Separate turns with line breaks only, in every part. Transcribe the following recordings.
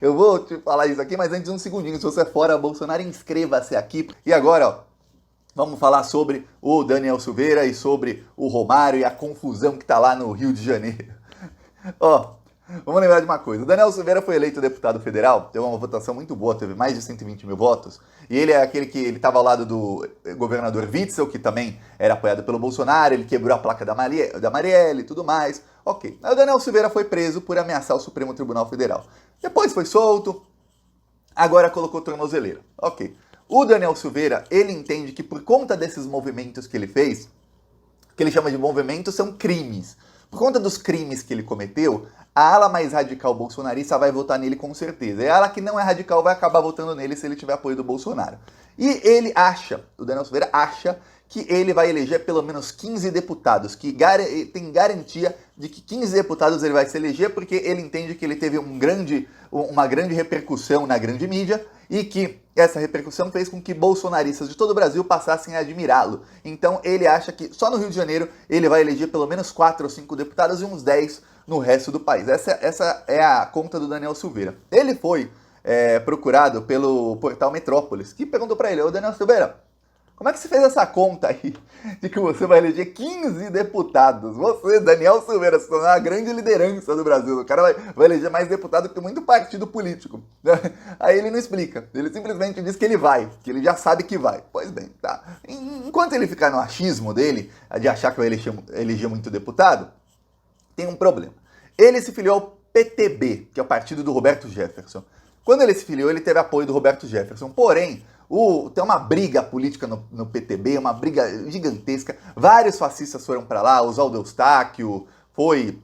Eu vou te falar isso aqui, mas antes um segundinho. Se você é fora Bolsonaro, inscreva-se aqui. E agora, ó, vamos falar sobre o Daniel Silveira e sobre o Romário e a confusão que tá lá no Rio de Janeiro. Ó, vamos lembrar de uma coisa. O Daniel Silveira foi eleito deputado federal, teve uma votação muito boa, teve mais de 120 mil votos. E ele é aquele que ele estava ao lado do governador Witzel, que também era apoiado pelo Bolsonaro. Ele quebrou a placa da Marielle e tudo mais. Ok. Aí o Daniel Silveira foi preso por ameaçar o Supremo Tribunal Federal. Depois foi solto, agora colocou tornozeleira. Ok. O Daniel Silveira, ele entende que por conta desses movimentos que ele fez, que ele chama de movimentos, são crimes. Por conta dos crimes que ele cometeu, a ala mais radical bolsonarista vai votar nele com certeza. E a ala que não é radical vai acabar votando nele se ele tiver apoio do Bolsonaro. E ele acha, o Daniel Silveira acha, que ele vai eleger pelo menos 15 deputados, que tem garantia de que 15 deputados ele vai se eleger, porque ele entende que ele teve uma grande repercussão na grande mídia e que essa repercussão fez com que bolsonaristas de todo o Brasil passassem a admirá-lo. Então ele acha que só no Rio de Janeiro ele vai eleger pelo menos 4 ou 5 deputados e uns 10 no resto do país. Essa é a conta do Daniel Silveira. Ele foi procurado pelo portal Metrópolis, que perguntou para ele: ô Daniel Silveira, como é que você fez essa conta aí de que você vai eleger 15 deputados? Você, Daniel Silveira, se tornar a grande liderança do Brasil. O cara vai eleger mais deputado que muito partido político. Aí ele não explica. Ele simplesmente diz que ele vai, que ele já sabe que vai. Pois bem, tá. Enquanto ele ficar no achismo dele, de achar que vai eleger muito deputado, tem um problema. Ele se filiou ao PTB, que é o partido do Roberto Jefferson. Quando ele se filiou, ele teve apoio do Roberto Jefferson. Porém, tem uma briga política no PTB, uma briga gigantesca. Vários fascistas foram para lá, Oswaldo Eustáquio, foi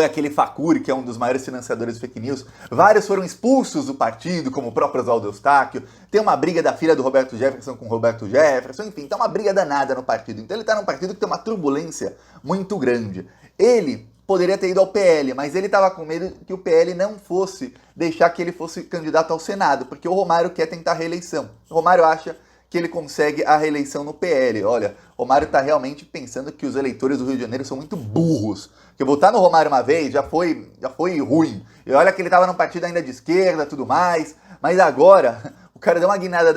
aquele Facuri, que é um dos maiores financiadores de fake news. Vários foram expulsos do partido, como o próprio Oswaldo Eustáquio. Tem uma briga da filha do Roberto Jefferson com o Roberto Jefferson. Enfim, tá uma briga danada no partido. Então ele tá num partido que tem uma turbulência muito grande. Ele poderia ter ido ao PL, mas ele estava com medo que o PL não fosse deixar que ele fosse candidato ao Senado, porque o Romário quer tentar a reeleição. O Romário acha que ele consegue a reeleição no PL. Olha, o Romário está realmente pensando que os eleitores do Rio de Janeiro são muito burros. Porque votar no Romário uma vez já foi ruim. E olha que ele estava num partido ainda de esquerda, tudo mais, mas agora o cara deu uma guinada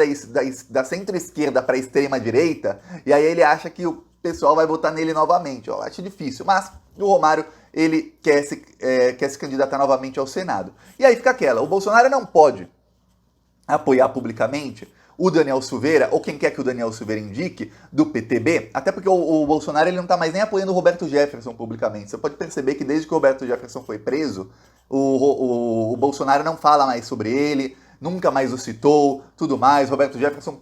da centro-esquerda para a extrema-direita, e aí ele acha que o pessoal vai votar nele novamente. Eu acho difícil, mas o Romário, ele quer se candidatar novamente ao Senado. E aí fica aquela: o Bolsonaro não pode apoiar publicamente o Daniel Silveira, ou quem quer que o Daniel Silveira indique, do PTB, até porque o Bolsonaro ele não está mais nem apoiando o Roberto Jefferson publicamente. Você pode perceber que desde que o Roberto Jefferson foi preso, o Bolsonaro não fala mais sobre ele, nunca mais o citou, tudo mais. Roberto Jefferson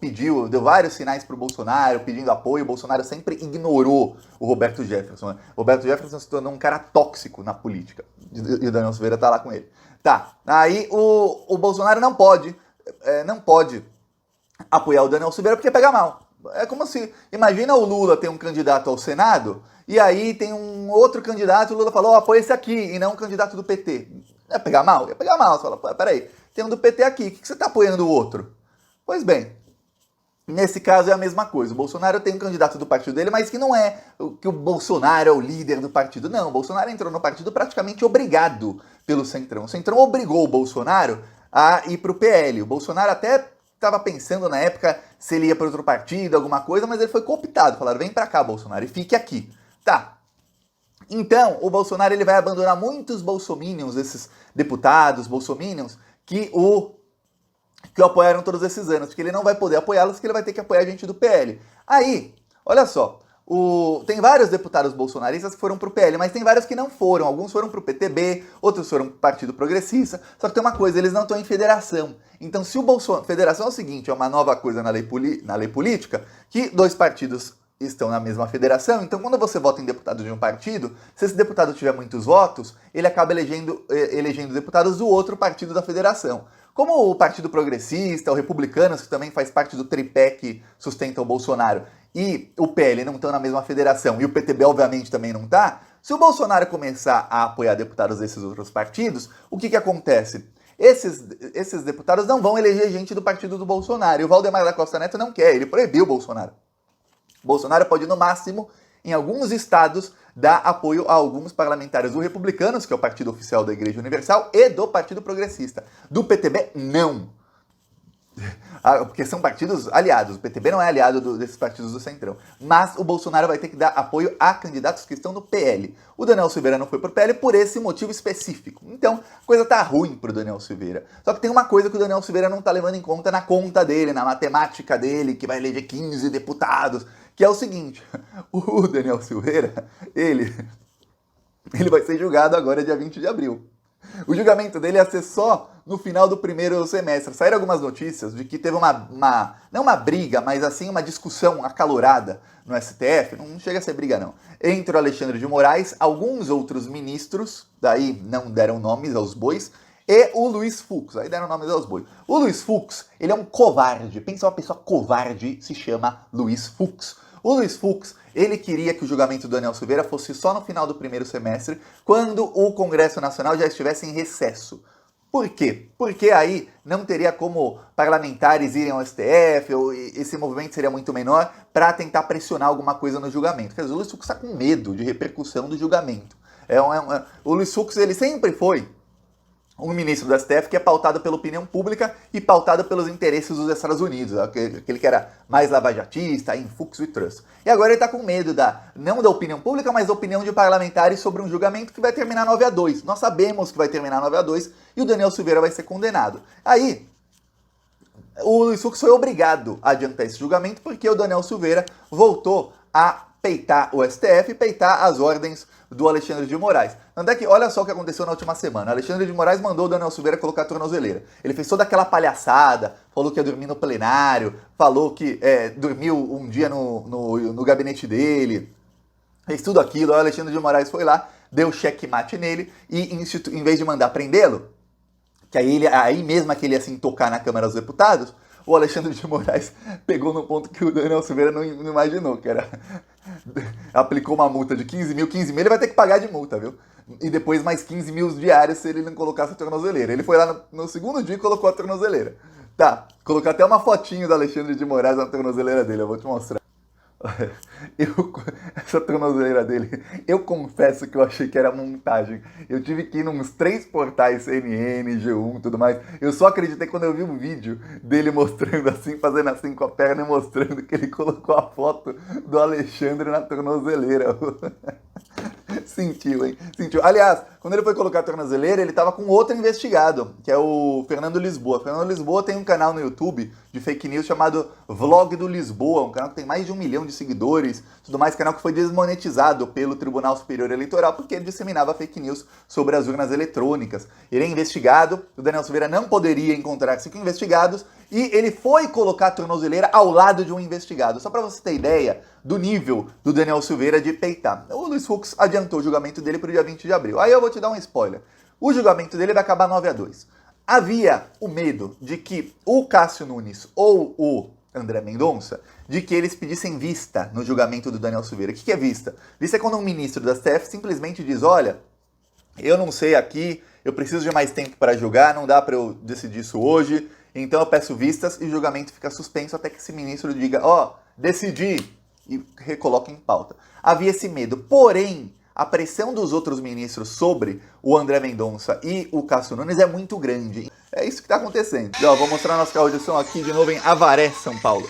deu vários sinais para o Bolsonaro, pedindo apoio. O Bolsonaro sempre ignorou o Roberto Jefferson. Né? O Roberto Jefferson se tornou um cara tóxico na política. E o Daniel Silveira tá lá com ele. Tá, aí o Bolsonaro não pode apoiar o Daniel Silveira porque pega mal. É como se, imagina o Lula ter um candidato ao Senado, e aí tem um outro candidato, o Lula falou: apoia esse aqui, e não um candidato do PT. Ia pegar mal? Ia pegar mal. Você fala: peraí, tem um do PT aqui, por que você está apoiando o outro? Pois bem, nesse caso é a mesma coisa. O Bolsonaro tem um candidato do partido dele, mas que não é que o Bolsonaro é o líder do partido. Não, o Bolsonaro entrou no partido praticamente obrigado pelo Centrão. O Centrão obrigou o Bolsonaro a ir para o PL. O Bolsonaro até estava pensando na época se ele ia para outro partido, alguma coisa, mas ele foi cooptado. Falaram: vem para cá, Bolsonaro, e fique aqui. Tá. Então, o Bolsonaro ele vai abandonar muitos bolsominions, esses deputados bolsominions, que o apoiaram todos esses anos, porque ele não vai poder apoiá-los, porque ele vai ter que apoiar a gente do PL. Aí, olha só, tem vários deputados bolsonaristas que foram pro PL, mas tem vários que não foram. Alguns foram pro PTB, outros foram pro Partido Progressista. Só que tem uma coisa: eles não estão em federação. Então, se o Bolsonaro... Federação é o seguinte, é uma nova coisa na lei política, que dois partidos estão na mesma federação. Então, quando você vota em deputado de um partido, se esse deputado tiver muitos votos, ele acaba elegendo deputados do outro partido da federação. Como o Partido Progressista, o Republicanos, que também faz parte do tripé que sustenta o Bolsonaro, e o PL não estão na mesma federação, e o PTB obviamente também não está, se o Bolsonaro começar a apoiar deputados desses outros partidos, o que acontece? Esses deputados não vão eleger gente do partido do Bolsonaro. E o Valdemar da Costa Neto não quer, ele proibiu o Bolsonaro. O Bolsonaro pode, no máximo, em alguns estados, dá apoio a alguns parlamentares do Republicanos, que é o partido oficial da Igreja Universal, e do Partido Progressista. Do PTB, não. Porque são partidos aliados. O PTB não é aliado desses partidos do Centrão. Mas o Bolsonaro vai ter que dar apoio a candidatos que estão no PL. O Daniel Silveira não foi pro PL por esse motivo específico. Então, a coisa tá ruim pro Daniel Silveira. Só que tem uma coisa que o Daniel Silveira não tá levando em conta na conta dele, na matemática dele, que vai eleger 15 deputados, que é o seguinte: o Daniel Silveira, ele vai ser julgado agora dia 20 de abril. O julgamento dele ia ser só no final do primeiro semestre. Saíram algumas notícias de que teve não uma briga, mas assim uma discussão acalorada no STF, não chega a ser briga não, entre o Alexandre de Moraes, alguns outros ministros, daí não deram nomes aos bois, e o Luiz Fux, aí deram nomes aos bois. O Luiz Fux, ele é um covarde, pensa uma pessoa covarde, se chama Luiz Fux. O Luiz Fux, ele queria que o julgamento do Daniel Silveira fosse só no final do primeiro semestre, quando o Congresso Nacional já estivesse em recesso. Por quê? Porque aí não teria como parlamentares irem ao STF, ou esse movimento seria muito menor, para tentar pressionar alguma coisa no julgamento. Quer dizer, o Luiz Fux está com medo de repercussão do julgamento. O Luiz Fux, ele sempre foi um ministro do STF que é pautado pela opinião pública e pautado pelos interesses dos Estados Unidos, aquele que era mais lavajatista, em Fux e Trust. E agora ele está com medo não da opinião pública, mas da opinião de parlamentares sobre um julgamento que vai terminar 9-2. Nós sabemos que vai terminar 9-2 e o Daniel Silveira vai ser condenado. Aí, o Luiz Fux foi obrigado a adiantar esse julgamento porque o Daniel Silveira voltou a peitar o STF e peitar as ordens do Alexandre de Moraes. Olha só o que aconteceu na última semana. O Alexandre de Moraes mandou o Daniel Silveira colocar a tornozeleira. Ele fez toda aquela palhaçada, falou que ia dormir no plenário, falou que dormiu um dia no gabinete dele, fez tudo aquilo. O Alexandre de Moraes foi lá, deu checkmate nele e em vez de mandar prendê-lo, que aí mesmo que ele ia se tocar na Câmara dos Deputados, o Alexandre de Moraes pegou no ponto que o Daniel Silveira não imaginou, que era... aplicou uma multa de 15 mil, ele vai ter que pagar de multa, viu? E depois mais 15 mil diários se ele não colocasse a tornozeleira. Ele foi lá no segundo dia e colocou a tornozeleira. Tá, colocar até uma fotinho do Alexandre de Moraes na tornozeleira dele, eu vou te mostrar. Essa tornozeleira dele, eu confesso que eu achei que era montagem. Eu tive que ir nos 3 portais, CNN, G1 e tudo mais. Eu só acreditei quando eu vi um vídeo dele mostrando assim, fazendo assim com a perna e mostrando que ele colocou a foto do Alexandre na tornozeleira. Sentiu, hein? Sentiu. Aliás, quando ele foi colocar a tornozeleira, ele tava com outro investigado, que é o Fernando Lisboa. Fernando Lisboa tem um canal no YouTube de fake news chamado Vlog do Lisboa, um canal que tem mais de 1 milhão de seguidores, tudo mais, canal que foi desmonetizado pelo Tribunal Superior Eleitoral porque ele disseminava fake news sobre as urnas eletrônicas. Ele é investigado, o Daniel Silveira não poderia encontrar 5 investigados e ele foi colocar a tornozeleira ao lado de um investigado. Só para você ter ideia do nível do Daniel Silveira de peitar. O Luiz Fux adiantou o julgamento dele para o dia 20 de abril. Aí eu vou te dar um spoiler. O julgamento dele vai acabar 9-2. Havia o medo de que o Cássio Nunes ou o André Mendonça, de que eles pedissem vista no julgamento do Daniel Silveira. O que é vista? Vista é quando um ministro da STF simplesmente diz, olha, eu não sei aqui, eu preciso de mais tempo para julgar, não dá para eu decidir isso hoje, então eu peço vistas e o julgamento fica suspenso até que esse ministro diga, decidi, e recoloca em pauta. Havia esse medo, porém, a pressão dos outros ministros sobre o André Mendonça e o Cássio Nunes é muito grande. É isso que está acontecendo. E, vou mostrar nosso carro de som aqui de novo em Avaré, São Paulo.